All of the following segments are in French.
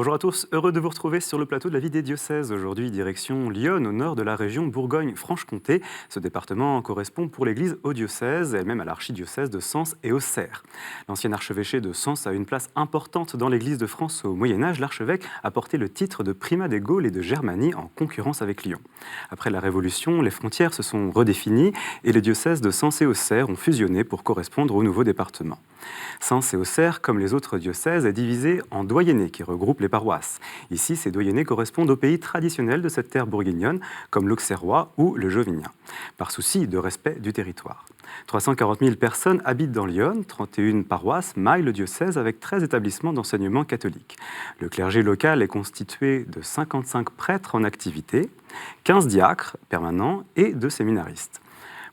Bonjour à tous, heureux de vous retrouver sur le plateau de la vie des diocèses. Aujourd'hui, direction Lyon, au nord de la région Bourgogne-Franche-Comté. Ce département correspond pour l'Église au diocèse et même à l'archidiocèse de Sens et Auxerre. L'ancien archevêché de Sens a une place importante dans l'Église de France au Moyen-Âge. L'archevêque a porté le titre de primat des Gaules et de Germanie en concurrence avec Lyon. Après la Révolution, les frontières se sont redéfinies et les diocèses de Sens et Auxerre ont fusionné pour correspondre au nouveau département. Sens et Auxerre, comme les autres diocèses, est divisé en doyennés qui regroupent les paroisses. Ici, ces doyennés correspondent aux pays traditionnels de cette terre bourguignonne, comme l'Auxerrois ou le Jovinien, par souci de respect du territoire. 340 000 personnes habitent dans Lyon, 31 paroisses maillent le diocèse avec 13 établissements d'enseignement catholique. Le clergé local est constitué de 55 prêtres en activité, 15 diacres permanents et 2 séminaristes.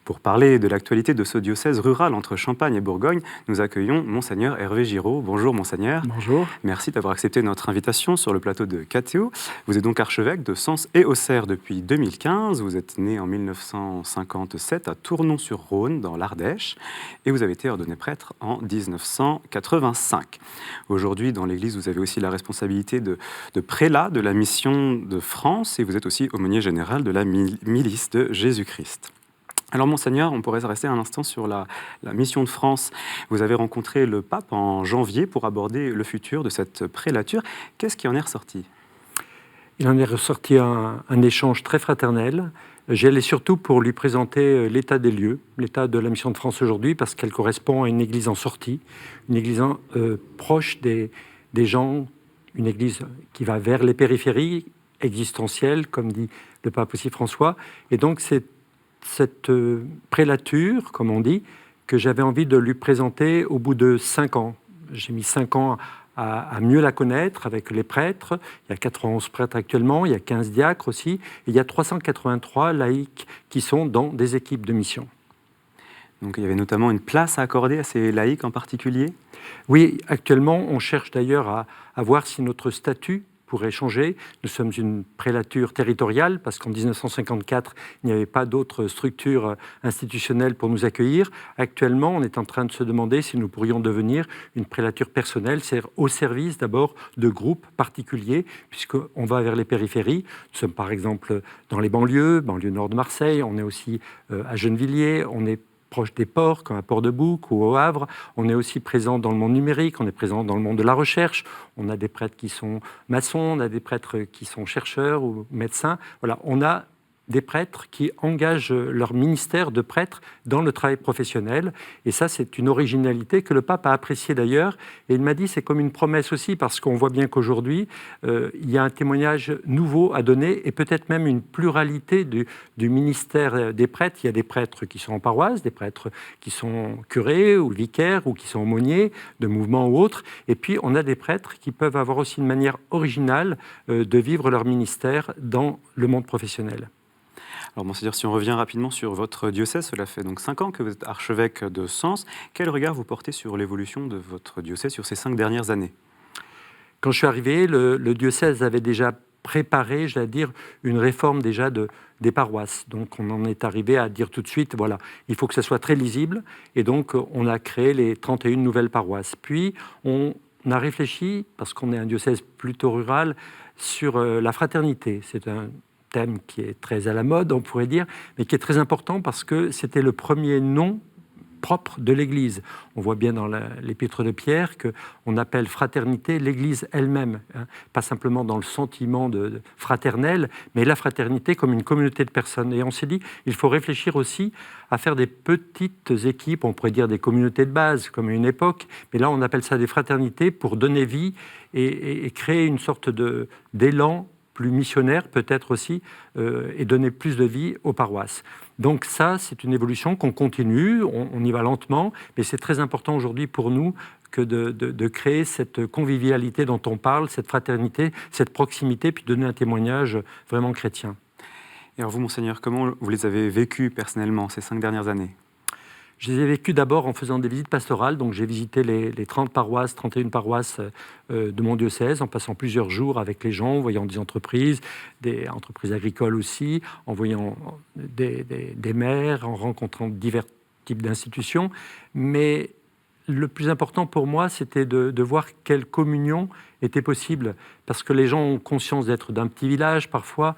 Pour parler de l'actualité de ce diocèse rural entre Champagne et Bourgogne, nous accueillons Monseigneur Hervé Giraud. Bonjour Monseigneur. Bonjour. Merci d'avoir accepté notre invitation sur le plateau de KTO. Vous êtes donc archevêque de Sens et Auxerre depuis 2015. Vous êtes né en 1957 à Tournon-sur-Rhône, dans l'Ardèche, et vous avez été ordonné prêtre en 1985. Aujourd'hui, dans l'Église, vous avez aussi la responsabilité de prélat de la mission de France et vous êtes aussi aumônier général de la milice de Jésus-Christ. Alors Monseigneur, on pourrait rester un instant sur la mission de France. Vous avez rencontré le pape en janvier pour aborder le futur de cette prélature. Qu'est-ce qui en est ressorti ? Il en est ressorti un échange très fraternel. J'y allais surtout pour lui présenter l'état des lieux, l'état de la mission de France aujourd'hui, parce qu'elle correspond à une église en sortie, une église proche des gens, une église qui va vers les périphéries existentielles, comme dit le pape aussi François. Et donc c'est cette prélature, comme on dit, que j'avais envie de lui présenter au bout de 5 ans. J'ai mis 5 ans à mieux la connaître avec les prêtres. Il y a 91 prêtres actuellement, il y a 15 diacres aussi, et il y a 383 laïcs qui sont dans des équipes de mission. Donc il y avait notamment une place à accorder à ces laïcs en particulier ? Oui, actuellement, on cherche d'ailleurs à voir si notre statut pourrait changer. Nous sommes une prélature territoriale parce qu'en 1954, il n'y avait pas d'autres structures institutionnelles pour nous accueillir. Actuellement, on est en train de se demander si nous pourrions devenir une prélature personnelle, c'est-à-dire au service d'abord de groupes particuliers, puisqu'on va vers les périphéries. Nous sommes par exemple dans les banlieues nord de Marseille, on est aussi à Gennevilliers, on est proche des ports, comme à Port-de-Bouc ou au Havre. On est aussi présent dans le monde numérique, on est présent dans le monde de la recherche. On a des prêtres qui sont maçons, on a des prêtres qui sont chercheurs ou médecins. Voilà, on a des prêtres qui engagent leur ministère de prêtre dans le travail professionnel. Et ça, c'est une originalité que le pape a appréciée d'ailleurs. Et il m'a dit, c'est comme une promesse aussi, parce qu'on voit bien qu'aujourd'hui, il y a un témoignage nouveau à donner et peut-être même une pluralité du ministère des prêtres. Il y a des prêtres qui sont en paroisse, des prêtres qui sont curés ou vicaires ou qui sont aumôniers de mouvements ou autres. Et puis, on a des prêtres qui peuvent avoir aussi une manière originale de vivre leur ministère dans le monde professionnel. Alors, Monseigneur, si on revient rapidement sur votre diocèse, cela fait donc 5 ans que vous êtes archevêque de Sens. Quel regard vous portez sur l'évolution de votre diocèse sur ces 5 dernières années ? Quand je suis arrivé, le diocèse avait déjà préparé, j'allais dire, une réforme déjà des paroisses. Donc on en est arrivé à dire tout de suite, voilà, il faut que ça soit très lisible. Et donc on a créé les 31 nouvelles paroisses. Puis on a réfléchi, parce qu'on est un diocèse plutôt rural, sur la fraternité. C'est un thème qui est très à la mode, on pourrait dire, mais qui est très important parce que c'était le premier nom propre de l'Église. On voit bien dans l'épître de Pierre qu'on appelle fraternité l'Église elle-même, hein, pas simplement dans le sentiment de fraternel, mais la fraternité comme une communauté de personnes. Et on s'est dit, il faut réfléchir aussi à faire des petites équipes, on pourrait dire des communautés de base, comme à une époque, mais là on appelle ça des fraternités pour donner vie et créer une sorte d'élan plus missionnaire peut-être aussi, et donner plus de vie aux paroisses. Donc ça, c'est une évolution qu'on continue, on y va lentement, mais c'est très important aujourd'hui pour nous que de créer cette convivialité dont on parle, cette fraternité, cette proximité, puis donner un témoignage vraiment chrétien. Et alors vous, Monseigneur, comment vous les avez vécues personnellement ces 5 dernières années ? Je les ai vécues d'abord en faisant des visites pastorales, donc j'ai visité les 30 paroisses, 31 paroisses de mon diocèse, en passant plusieurs jours avec les gens, en voyant des entreprises agricoles aussi, en voyant des maires, en rencontrant divers types d'institutions. Mais le plus important pour moi, c'était de voir quelle communion était possible, parce que les gens ont conscience d'être d'un petit village parfois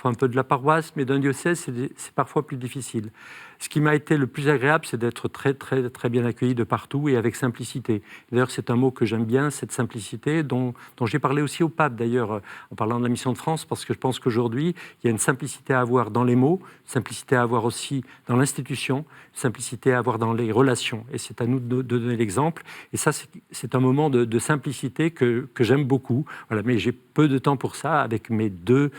un peu de la paroisse, mais d'un diocèse, c'est parfois plus difficile. Ce qui m'a été le plus agréable, c'est d'être très, très, très bien accueilli de partout et avec simplicité. D'ailleurs, c'est un mot que j'aime bien, cette simplicité, dont j'ai parlé aussi au pape, d'ailleurs, en parlant de la mission de France, parce que je pense qu'aujourd'hui, il y a une simplicité à avoir dans les mots, une simplicité à avoir aussi dans l'institution, une simplicité à avoir dans les relations. Et c'est à nous de donner l'exemple. Et ça, c'est un moment de simplicité que j'aime beaucoup. Voilà, mais j'ai peu de temps pour ça, avec mes deux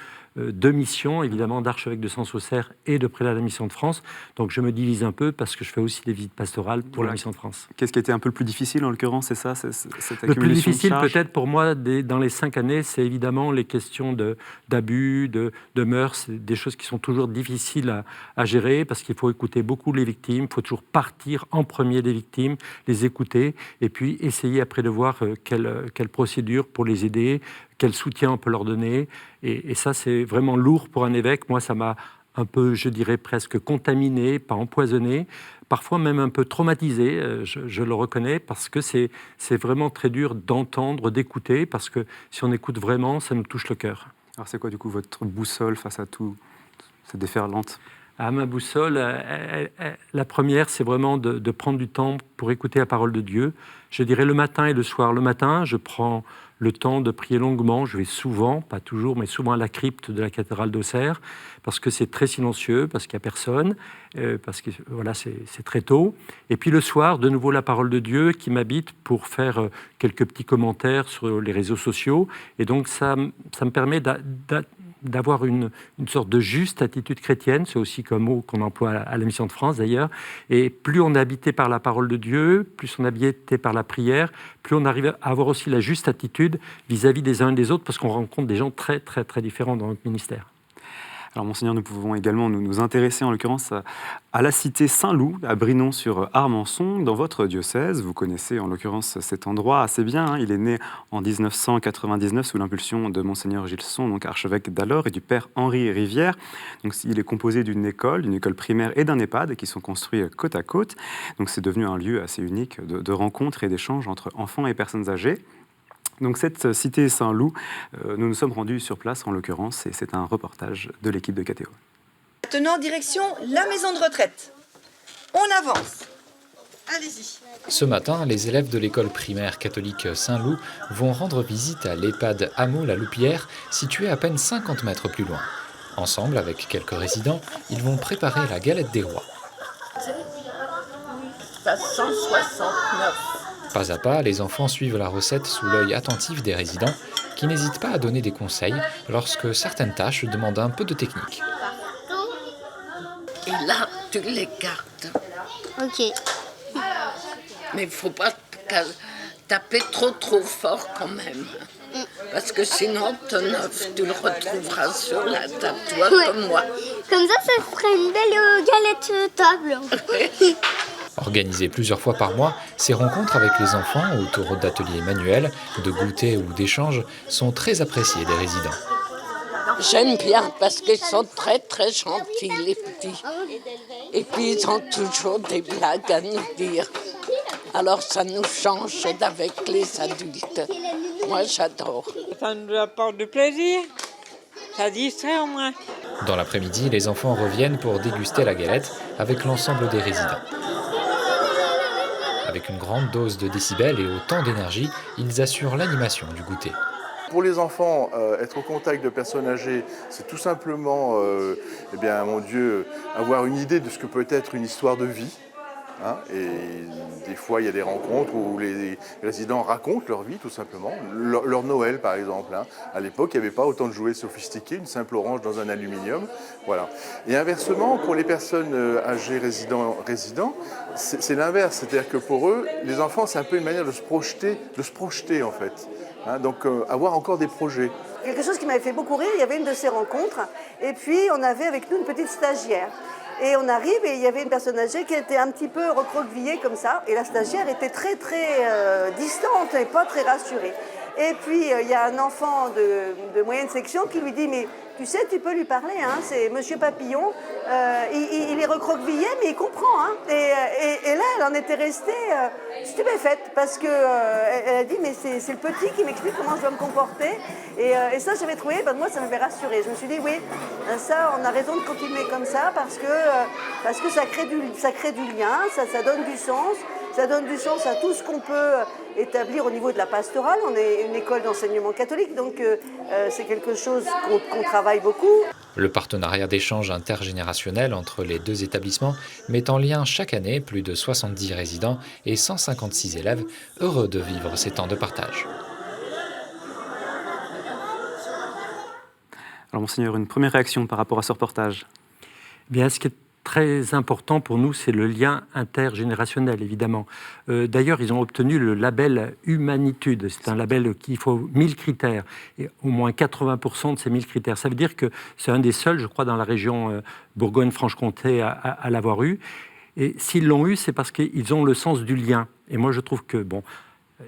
missions, évidemment, d'archevêque de Sens-Auxerre et de prélat de la Mission de France. Donc je me divise un peu parce que je fais aussi des visites pastorales pour la Mission de France. Qu'est-ce qui était un peu le plus difficile en l'occurrence, c'est ça, cette le plus difficile de peut-être pour moi dans les 5 années, c'est évidemment les questions d'abus, de mœurs, des choses qui sont toujours difficiles à gérer parce qu'il faut écouter beaucoup les victimes, il faut toujours partir en premier des victimes, les écouter et puis essayer après de voir quelle procédure pour les aider, quel soutien on peut leur donner. Et ça, c'est vraiment lourd pour un évêque. Moi, ça m'a un peu, je dirais, presque contaminé, pas empoisonné, parfois même un peu traumatisé, je le reconnais, parce que c'est vraiment très dur d'entendre, d'écouter, parce que si on écoute vraiment, ça nous touche le cœur. Alors c'est quoi, du coup, votre boussole face à tout cette déferlante ? Ma boussole, la première, c'est vraiment de prendre du temps pour écouter la parole de Dieu. Je dirais le matin et le soir. Le matin, je prends le temps de prier longuement. Je vais souvent, pas toujours, mais souvent à la crypte de la cathédrale d'Auxerre, parce que c'est très silencieux, parce qu'il n'y a personne, parce que voilà, c'est très tôt. Et puis le soir, de nouveau la parole de Dieu qui m'habite pour faire quelques petits commentaires sur les réseaux sociaux. Et donc ça me permet d'avoir une sorte de juste attitude chrétienne, c'est aussi un mot qu'on emploie à la Mission de France d'ailleurs, et plus on est habité par la parole de Dieu, plus on est habité par la prière, plus on arrive à avoir aussi la juste attitude vis-à-vis des uns et des autres, parce qu'on rencontre des gens très très très différents dans notre ministère. Alors, Monseigneur, nous pouvons également nous intéresser, en l'occurrence, à la cité Saint-Loup, à Brinon-sur-Armançon, dans votre diocèse. Vous connaissez, en l'occurrence, cet endroit assez bien. Hein. Il est né en 1999 sous l'impulsion de Monseigneur Gilson, donc archevêque d'alors, et du père Henri Rivière. Donc, il est composé d'une école primaire et d'un EHPAD qui sont construits côte à côte. Donc, c'est devenu un lieu assez unique de rencontres et d'échanges entre enfants et personnes âgées. Donc cette cité Saint-Loup, nous nous sommes rendus sur place en l'occurrence et c'est un reportage de l'équipe de KTO. Maintenant, direction la maison de retraite. On avance. Allez-y. Ce matin, les élèves de l'école primaire catholique Saint-Loup vont rendre visite à l'EHPAD Hameau-la-Loupière, situé à peine 50 mètres plus loin. Ensemble, avec quelques résidents, ils vont préparer la galette des rois. Ça 169. Pas à pas, les enfants suivent la recette sous l'œil attentif des résidents qui n'hésitent pas à donner des conseils lorsque certaines tâches demandent un peu de technique. Et là, tu l'écartes. Ok. Mais il ne faut pas taper trop fort quand même. Parce que sinon, ton œuf, tu le retrouveras sur la table, toi comme moi. Comme ça ferait une belle galette table. Organisées plusieurs fois par mois, ces rencontres avec les enfants autour d'ateliers manuels, de goûters ou d'échanges sont très appréciées des résidents. J'aime bien parce qu'ils sont très très gentils les petits. Et puis ils ont toujours des blagues à nous dire. Alors ça nous change d'avec les adultes. Moi j'adore. Ça nous apporte du plaisir. Ça distrait au moins. Dans l'après-midi, les enfants reviennent pour déguster la galette avec l'ensemble des résidents. Avec une grande dose de décibels et autant d'énergie, ils assurent l'animation du goûter. Pour les enfants, être au contact de personnes âgées, c'est tout simplement, mon Dieu, avoir une idée de ce que peut être une histoire de vie. Hein, et des fois, il y a des rencontres où les résidents racontent leur vie, tout simplement. Leur Noël, par exemple. Hein. À l'époque, il n'y avait pas autant de jouets sophistiqués, une simple orange dans un aluminium. Voilà. Et inversement, pour les personnes âgées résidents, c'est l'inverse. C'est-à-dire que pour eux, les enfants, c'est un peu une manière de se projeter en fait. Hein, donc, avoir encore des projets. Quelque chose qui m'avait fait beaucoup rire, il y avait une de ces rencontres. Et puis, on avait avec nous une petite stagiaire. Et on arrive et il y avait une personne âgée qui était un petit peu recroquevillée comme ça. Et la stagiaire était très distante et pas très rassurée. Et puis il y a un enfant de moyenne section qui lui dit « Mais tu sais, tu peux lui parler, hein, c'est Monsieur Papillon, il est recroquevillé, mais il comprend. Hein, et là, elle en était restée stupéfaite, parce qu'elle a dit, mais c'est le petit qui m'explique comment je dois me comporter. Et ça, j'avais trouvé, moi, ça m'avait rassurée. Je me suis dit, oui, ça, on a raison de continuer comme ça, parce que ça crée du lien, ça donne du sens. Ça donne du sens à tout ce qu'on peut établir au niveau de la pastorale. On est une école d'enseignement catholique, donc c'est quelque chose qu'on travaille beaucoup. Le partenariat d'échange intergénérationnel entre les deux établissements met en lien chaque année plus de 70 résidents et 156 élèves heureux de vivre ces temps de partage. Alors, Monseigneur, une première réaction par rapport à ce reportage? Bien, ce qui est très important pour nous, c'est le lien intergénérationnel, évidemment. D'ailleurs, ils ont obtenu le label Humanitude. C'est un label qui faut 1000 critères, et au moins 80% de ces 1000 critères. Ça veut dire que c'est un des seuls, je crois, dans la région Bourgogne-Franche-Comté à l'avoir eu. Et s'ils l'ont eu, c'est parce qu'ils ont le sens du lien. Et moi, je trouve que, bon,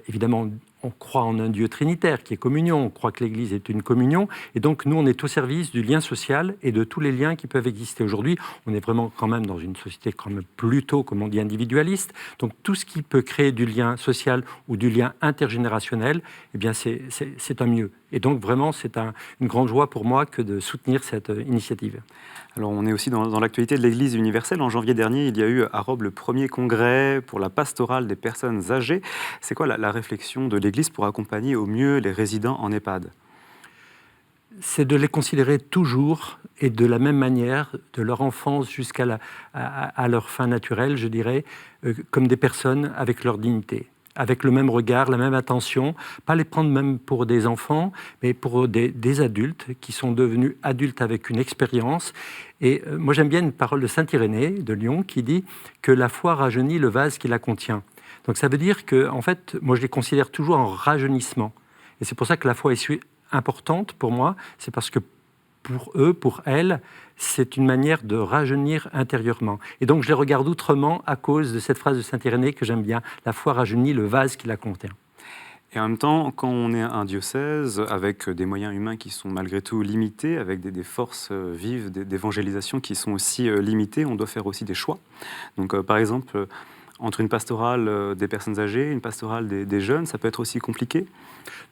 évidemment, on croit en un Dieu trinitaire qui est communion, on croit que l'Église est une communion, et donc nous on est au service du lien social et de tous les liens qui peuvent exister. Aujourd'hui, on est vraiment quand même dans une société quand même plutôt, comme on dit, individualiste, donc tout ce qui peut créer du lien social ou du lien intergénérationnel, eh bien c'est un mieux. Et donc vraiment c'est une grande joie pour moi que de soutenir cette initiative. Alors on est aussi dans l'actualité de l'Église universelle. En janvier dernier, il y a eu à Robe le premier congrès pour la pastorale des personnes âgées. C'est quoi la réflexion de l'Église pour accompagner au mieux les résidents en EHPAD? C'est de les considérer toujours et de la même manière, de leur enfance jusqu'à leur fin naturelle, je dirais, comme des personnes avec leur dignité, avec le même regard, la même attention, pas les prendre même pour des enfants, mais pour des adultes qui sont devenus adultes avec une expérience. Et moi j'aime bien une parole de saint Irénée de Lyon qui dit que la foi rajeunit le vase qui la contient. Donc ça veut dire que, en fait, moi je les considère toujours en rajeunissement. Et c'est pour ça que la foi est importante pour moi, c'est parce que pour eux, pour elles, c'est une manière de rajeunir intérieurement. Et donc je les regarde autrement à cause de cette phrase de saint Irénée que j'aime bien, la foi rajeunit le vase qui la contient. Et en même temps, quand on est un diocèse avec des moyens humains qui sont malgré tout limités, avec des forces vives d'évangélisation qui sont aussi limitées, on doit faire aussi des choix. Donc par exemple, entre une pastorale des personnes âgées, une pastorale des jeunes, ça peut être aussi compliqué?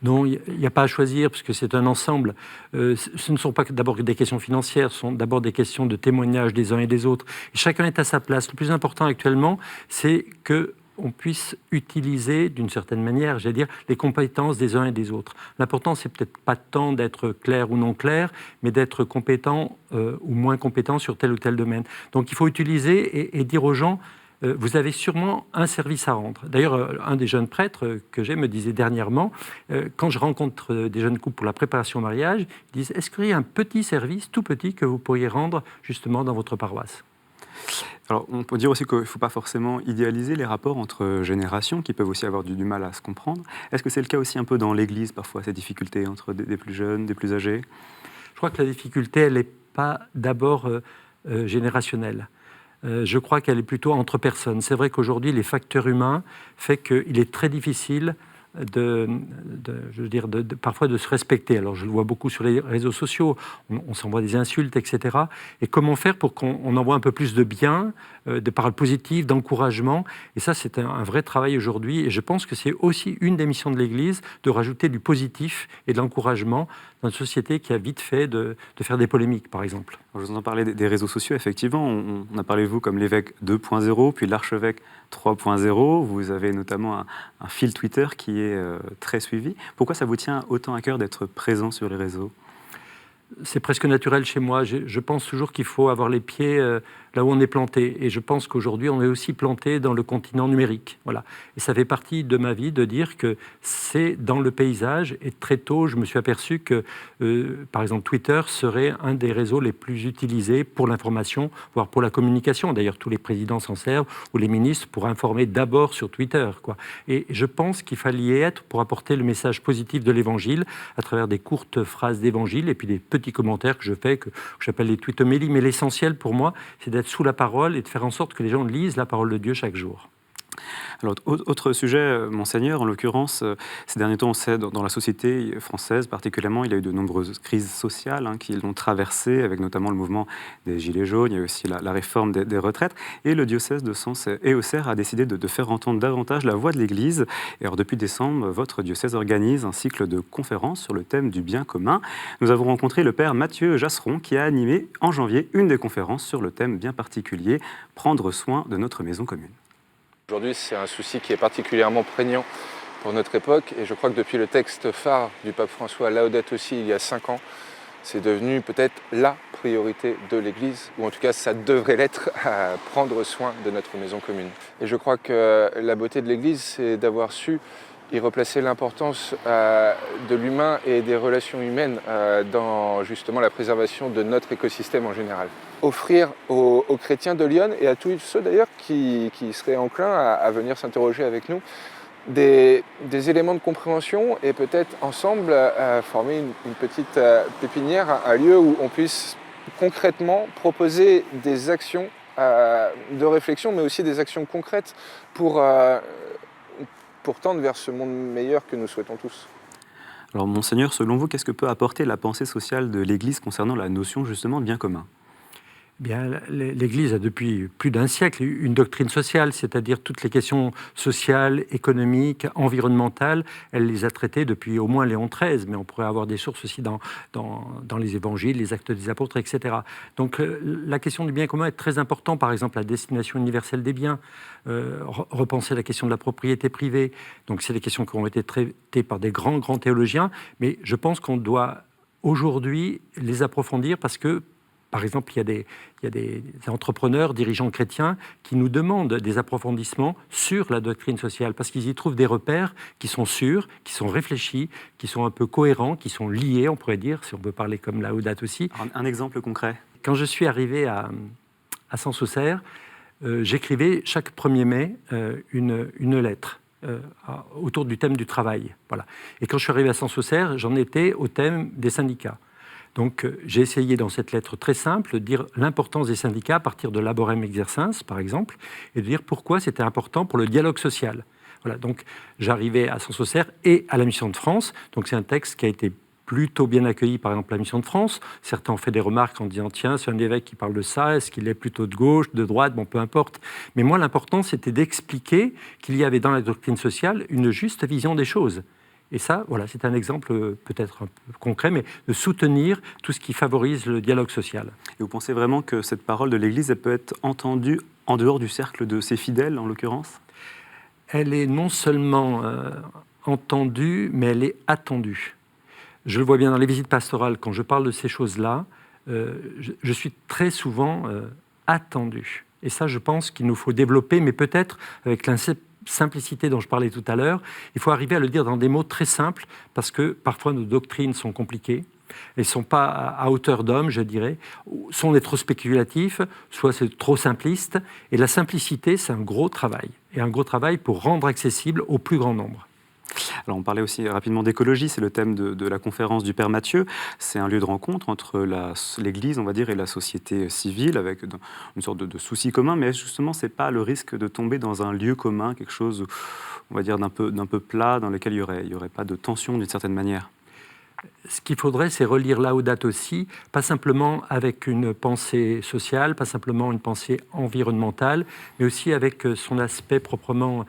Non, il n'y a pas à choisir, parce que c'est un ensemble. Ce ne sont pas d'abord des questions financières, ce sont d'abord des questions de témoignage des uns et des autres. Et chacun est à sa place. Le plus important actuellement, c'est qu'on puisse utiliser, d'une certaine manière, j'allais dire, les compétences des uns et des autres. L'important, c'est peut-être pas tant d'être clair ou non clair, mais d'être compétent ou moins compétent sur tel ou tel domaine. Donc il faut utiliser et dire aux gens, vous avez sûrement un service à rendre. D'ailleurs, un des jeunes prêtres que j'ai me disait dernièrement, quand je rencontre des jeunes couples pour la préparation au mariage, ils disent, est-ce qu'il y a un petit service, tout petit, que vous pourriez rendre justement dans votre paroisse? Alors, on peut dire aussi qu'il ne faut pas forcément idéaliser les rapports entre générations qui peuvent aussi avoir du mal à se comprendre. Est-ce que c'est le cas aussi un peu dans l'Église, parfois, ces difficultés entre des plus jeunes, des plus âgés? Je crois que la difficulté, elle n'est pas d'abord générationnelle. Je crois qu'elle est plutôt entre personnes. C'est vrai qu'aujourd'hui, les facteurs humains font qu'il est très difficile parfois de se respecter. Alors je le vois beaucoup sur les réseaux sociaux, on s'envoie des insultes, etc. Et comment faire pour qu'on envoie un peu plus de bien, de paroles positives, d'encouragement? Et ça, c'est un vrai travail aujourd'hui. Et je pense que c'est aussi une des missions de l'Église, de rajouter du positif et de l'encouragement dans une société qui a vite fait de faire des polémiques, par exemple. Je vous entends parler des réseaux sociaux, effectivement. On a parlé de vous comme l'évêque 2.0, puis l'archevêque 3.0. Vous avez notamment un fil Twitter qui est très suivi. Pourquoi ça vous tient autant à cœur d'être présent sur les réseaux? C'est presque naturel chez moi. Je pense toujours qu'il faut avoir les pieds là où on est planté. Et je pense qu'aujourd'hui, on est aussi planté dans le continent numérique. Voilà. Et ça fait partie de ma vie de dire que c'est dans le paysage. Et très tôt, je me suis aperçu que, par exemple, Twitter serait un des réseaux les plus utilisés pour l'information, voire pour la communication. D'ailleurs, tous les présidents s'en servent, ou les ministres, pour informer d'abord sur Twitter, quoi. Et je pense qu'il fallait y être pour apporter le message positif de l'Évangile à travers des courtes phrases d'Évangile et puis des petits commentaires que je fais, que j'appelle les tweetomélies. Mais l'essentiel pour moi, c'est d'être sous la parole et de faire en sorte que les gens lisent la parole de Dieu chaque jour. Alors, autre sujet, Monseigneur, en l'occurrence, ces derniers temps, on sait, dans la société française particulièrement, il y a eu de nombreuses crises sociales qui l'ont traversée, avec notamment le mouvement des Gilets jaunes, il y a aussi la réforme des retraites, et le diocèse de Sens et Auxerre a décidé de faire entendre davantage la voix de l'Église. Et alors, depuis décembre, votre diocèse organise un cycle de conférences sur le thème du bien commun. Nous avons rencontré le père Mathieu Jasseron, qui a animé en janvier une des conférences sur le thème bien particulier, prendre soin de notre maison commune. Aujourd'hui, c'est un souci qui est particulièrement prégnant pour notre époque et je crois que depuis le texte phare du pape François Laudato Si il y a 5 ans, c'est devenu peut-être la priorité de l'Église, ou en tout cas ça devrait l'être, à prendre soin de notre maison commune. Et je crois que la beauté de l'Église, c'est d'avoir su y replacer l'importance de l'humain et des relations humaines dans justement la préservation de notre écosystème en général. Offrir aux chrétiens de Lyon et à tous ceux d'ailleurs qui seraient enclins à venir s'interroger avec nous des éléments de compréhension et peut-être ensemble former une petite pépinière, un lieu où on puisse concrètement proposer des actions de réflexion mais aussi des actions concrètes pour tendre vers ce monde meilleur que nous souhaitons tous. Alors, Monseigneur, selon vous, qu'est-ce que peut apporter la pensée sociale de l'Église concernant la notion justement de bien commun ? Bien, l'Église a depuis plus d'un siècle une doctrine sociale, c'est-à-dire toutes les questions sociales, économiques, environnementales, elle les a traitées depuis au moins Léon XIII, mais on pourrait avoir des sources aussi dans les évangiles, les actes des apôtres, etc. Donc la question du bien commun est très importante, par exemple la destination universelle des biens, repenser la question de la propriété privée, donc c'est des questions qui ont été traitées par des grands théologiens, mais je pense qu'on doit aujourd'hui les approfondir parce que par exemple, il y a des entrepreneurs, dirigeants chrétiens qui nous demandent des approfondissements sur la doctrine sociale parce qu'ils y trouvent des repères qui sont sûrs, qui sont réfléchis, qui sont un peu cohérents, qui sont liés, on pourrait dire, si on veut parler comme Laudato Si. Un exemple concret. Quand je suis arrivé à Sens-Auxerre, j'écrivais chaque 1er mai une lettre. Autour du thème du travail. Voilà. Et quand je suis arrivé à Sens-Auxerre, j'en étais au thème des syndicats. Donc, j'ai essayé dans cette lettre très simple de dire l'importance des syndicats à partir de Laborem Exercens, par exemple, et de dire pourquoi c'était important pour le dialogue social. Voilà, donc j'arrivais à Sens-Auxerre et à la Mission de France. Donc, c'est un texte qui a été plutôt bien accueilli, par exemple, la Mission de France. Certains ont fait des remarques en disant « Tiens, c'est un évêque qui parle de ça, est-ce qu'il est plutôt de gauche, de droite ?» Bon, peu importe. Mais moi, l'important, c'était d'expliquer qu'il y avait dans la doctrine sociale une juste vision des choses. Et ça, voilà, c'est un exemple peut-être un peu concret, mais de soutenir tout ce qui favorise le dialogue social. Et vous pensez vraiment que cette parole de l'Église, elle peut être entendue en dehors du cercle de ses fidèles, en l'occurrence ? Elle est non seulement entendue, mais elle est attendue. Je le vois bien dans les visites pastorales, quand je parle de ces choses-là, je suis très souvent attendu. Et ça, je pense qu'il nous faut développer, mais peut-être avec simplicité dont je parlais tout à l'heure, il faut arriver à le dire dans des mots très simples, parce que parfois nos doctrines sont compliquées, elles ne sont pas à hauteur d'homme, je dirais, soit on est trop spéculatif, soit c'est trop simpliste, et la simplicité, c'est un gros travail, et un gros travail pour rendre accessible au plus grand nombre. Alors on parlait aussi rapidement d'écologie, c'est le thème de la conférence du Père Mathieu. C'est un lieu de rencontre entre l'Église, on va dire, et la société civile, avec une sorte de souci commun, mais justement, ce n'est pas le risque de tomber dans un lieu commun, quelque chose, on va dire, d'un peu plat, dans lequel il n'y aurait pas de tension d'une certaine manière. Ce qu'il faudrait, c'est relire Laudato Si, pas simplement avec une pensée sociale, pas simplement une pensée environnementale, mais aussi avec son aspect proprement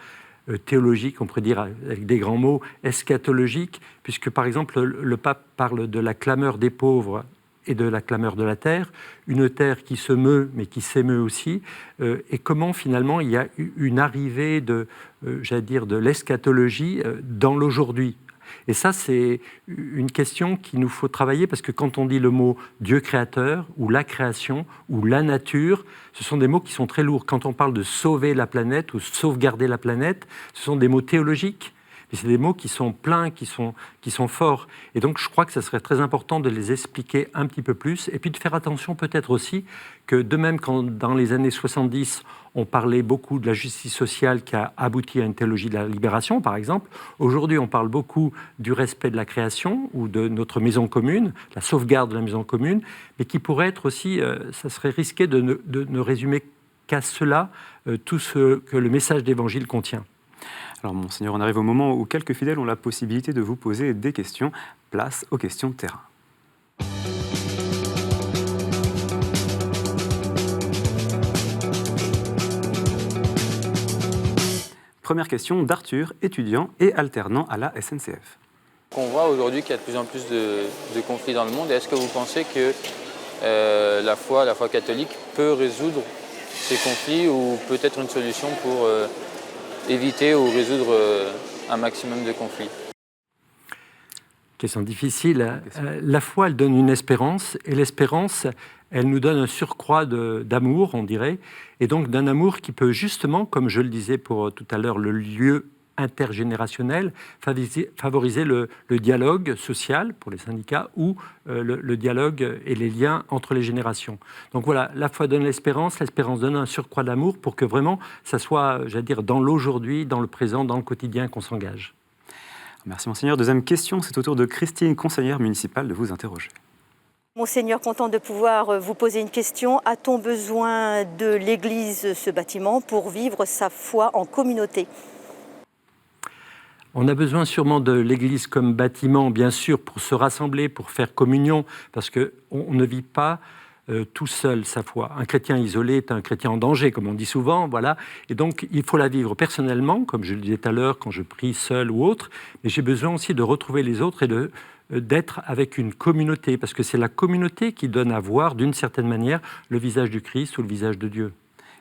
théologique, on pourrait dire avec des grands mots, eschatologique, puisque par exemple le pape parle de la clameur des pauvres et de la clameur de la terre, une terre qui se meut mais qui s'émeut aussi, et comment finalement il y a une arrivée de l'eschatologie dans l'aujourd'hui. Et ça, c'est une question qu'il nous faut travailler, parce que quand on dit le mot Dieu créateur, ou la création, ou la nature, ce sont des mots qui sont très lourds. Quand on parle de sauver la planète, ou sauvegarder la planète, ce sont des mots théologiques, mais c'est des mots qui sont pleins, qui sont forts. Et donc, je crois que ce serait très important de les expliquer un petit peu plus, et puis de faire attention peut-être aussi que, de même quand dans les années 70, on parlait beaucoup de la justice sociale qui a abouti à une théologie de la libération, par exemple. Aujourd'hui, on parle beaucoup du respect de la création ou de notre maison commune, la sauvegarde de la maison commune, mais qui pourrait être aussi, ça serait risqué de ne résumer qu'à cela tout ce que le message d'Évangile contient. Alors, Monseigneur, on arrive au moment où quelques fidèles ont la possibilité de vous poser des questions. Place aux questions de terrain. Première question d'Arthur, étudiant et alternant à la SNCF. On voit aujourd'hui qu'il y a de plus en plus de conflits dans le monde. Est-ce que vous pensez que la foi catholique peut résoudre ces conflits ou peut-être une solution pour éviter ou résoudre un maximum de conflits? Question difficile. La foi, elle donne une espérance, et l'espérance, elle nous donne un surcroît d'amour, on dirait, et donc d'un amour qui peut justement, comme je le disais pour tout à l'heure, le lieu intergénérationnel, favoriser le dialogue social pour les syndicats ou le dialogue et les liens entre les générations. Donc voilà, la foi donne l'espérance donne un surcroît d'amour pour que vraiment ça soit, j'allais dire, dans l'aujourd'hui, dans le présent, dans le quotidien qu'on s'engage. Merci Monseigneur. Deuxième question, c'est au tour de Christine, conseillère municipale, de vous interroger. Monseigneur, content de pouvoir vous poser une question. A-t-on besoin de l'Église, ce bâtiment, pour vivre sa foi en communauté ? On a besoin sûrement de l'Église comme bâtiment, bien sûr, pour se rassembler, pour faire communion, parce qu'on ne vit pas tout seul sa foi. Un chrétien isolé est un chrétien en danger, comme on dit souvent, voilà. Et donc, il faut la vivre personnellement, comme je le disais tout à l'heure, quand je prie seul ou autre, mais j'ai besoin aussi de retrouver les autres et d'être avec une communauté, parce que c'est la communauté qui donne à voir, d'une certaine manière, le visage du Christ ou le visage de Dieu.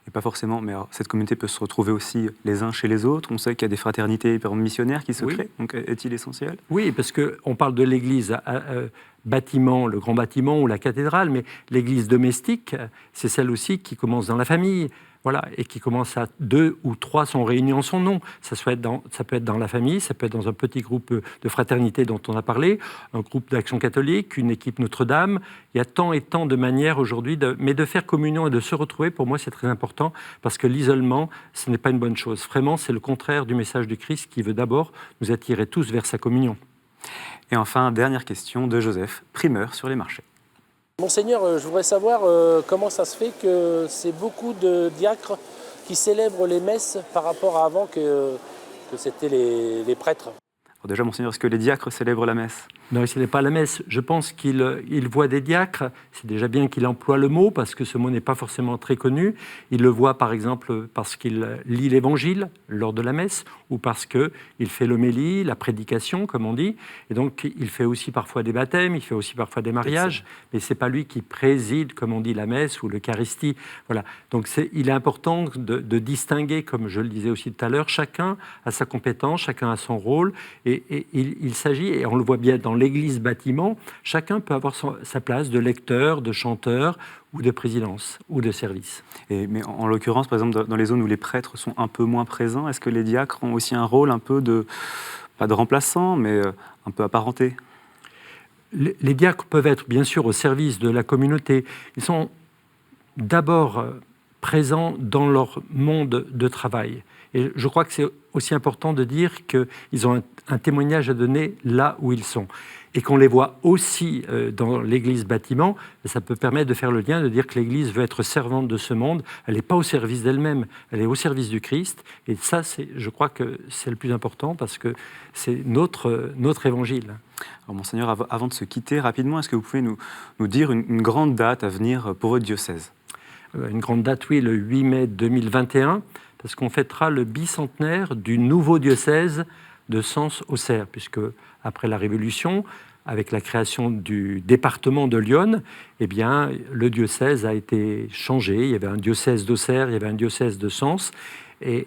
Et pas forcément, mais alors, cette communauté peut se retrouver aussi les uns chez les autres. On sait qu'il y a des fraternités missionnaires qui se créent, donc est-il essentiel? Oui, parce qu'on parle de l'église bâtiment, le grand bâtiment ou la cathédrale, mais l'église domestique, c'est celle aussi qui commence dans la famille. Voilà, et qui commence à 2 ou 3 sont réunis en son nom. Ça peut être dans la famille, ça peut être dans un petit groupe de fraternité dont on a parlé, un groupe d'action catholique, une équipe Notre-Dame. Il y a tant et tant de manières aujourd'hui, mais de faire communion et de se retrouver, pour moi, c'est très important, parce que l'isolement, ce n'est pas une bonne chose. Vraiment, c'est le contraire du message du Christ qui veut d'abord nous attirer tous vers sa communion. Et enfin, dernière question de Joseph, primeur sur les marchés. Monseigneur, je voudrais savoir comment ça se fait que c'est beaucoup de diacres qui célèbrent les messes par rapport à avant que c'était les prêtres. Alors déjà, Monseigneur, est-ce que les diacres célèbrent la messe? Non, il ne célèbre pas la messe. Je pense qu'il voit des diacres. C'est déjà bien qu'il emploie le mot, parce que ce mot n'est pas forcément très connu. Il le voit, par exemple, parce qu'il lit l'Évangile lors de la messe, ou parce qu'il fait l'homélie, la prédication, comme on dit. Et donc, il fait aussi parfois des baptêmes, il fait aussi parfois des mariages, mais ce n'est pas lui qui préside, comme on dit, la messe ou l'Eucharistie. Voilà. Donc, il est important de distinguer, comme je le disais aussi tout à l'heure, chacun a sa compétence, chacun a son rôle, et il s'agit, et on le voit bien dans l'église bâtiment, chacun peut avoir sa place de lecteur, de chanteur ou de présidence ou de service. Mais en l'occurrence, par exemple, dans les zones où les prêtres sont un peu moins présents, est-ce que les diacres ont aussi un rôle un peu pas de remplaçant, mais un peu apparenté? Les diacres peuvent être bien sûr au service de la communauté. Ils sont d'abord présents dans leur monde de travail. Et je crois que c'est aussi important de dire qu'ils ont un témoignage à donner là où ils sont. Et qu'on les voit aussi dans l'église bâtiment, ça peut permettre de faire le lien, de dire que l'église veut être servante de ce monde. Elle n'est pas au service d'elle-même, elle est au service du Christ. Et ça, je crois que c'est le plus important, parce que c'est notre évangile. Alors, Monseigneur, avant de se quitter rapidement, est-ce que vous pouvez nous dire une grande date à venir pour votre diocèse? Une grande date, oui, le 8 mai 2021, parce qu'on fêtera le bicentenaire du nouveau diocèse de Sens-Auxerre, puisque après la Révolution, avec la création du département de l'Yonne, eh bien, le diocèse a été changé. Il y avait un diocèse d'Auxerre, il y avait un diocèse de Sens, et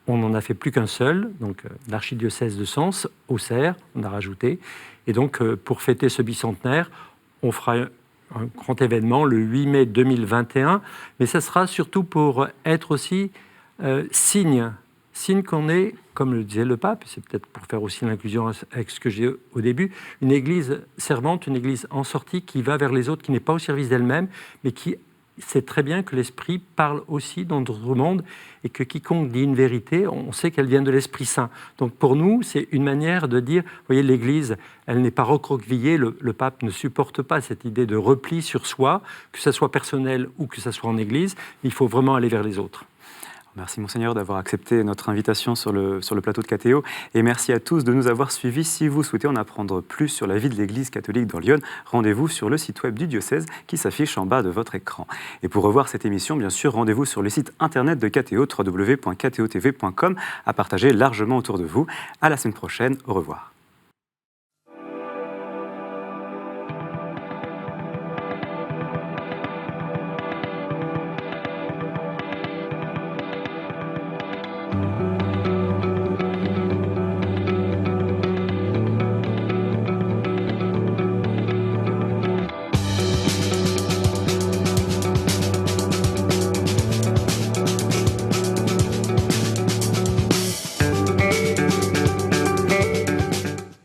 on n'en a fait plus qu'un seul, donc l'archidiocèse de Sens, Auxerre, on a rajouté. Et donc, pour fêter ce bicentenaire, on fera un grand événement le 8 mai 2021, mais ça sera surtout pour être aussi signe qu'on est, comme le disait le pape, c'est peut-être pour faire aussi l'inclusion avec ce que j'ai dit au début, une église servante, une église en sortie qui va vers les autres, qui n'est pas au service d'elle-même, mais qui sait très bien que l'Esprit parle aussi dans notre monde et que quiconque dit une vérité, on sait qu'elle vient de l'Esprit Saint. Donc pour nous, c'est une manière de dire, vous voyez, l'Église, elle n'est pas recroquevillée, le pape ne supporte pas cette idée de repli sur soi, que ce soit personnel ou que ce soit en Église, il faut vraiment aller vers les autres. Merci Monseigneur d'avoir accepté notre invitation sur le plateau de KTO et merci à tous de nous avoir suivis. Si vous souhaitez en apprendre plus sur la vie de l'Église catholique dans Lyon, rendez-vous sur le site web du diocèse qui s'affiche en bas de votre écran. Et pour revoir cette émission, bien sûr, rendez-vous sur le site internet de KTO, www.ktotv.com, à partager largement autour de vous. À la semaine prochaine, au revoir.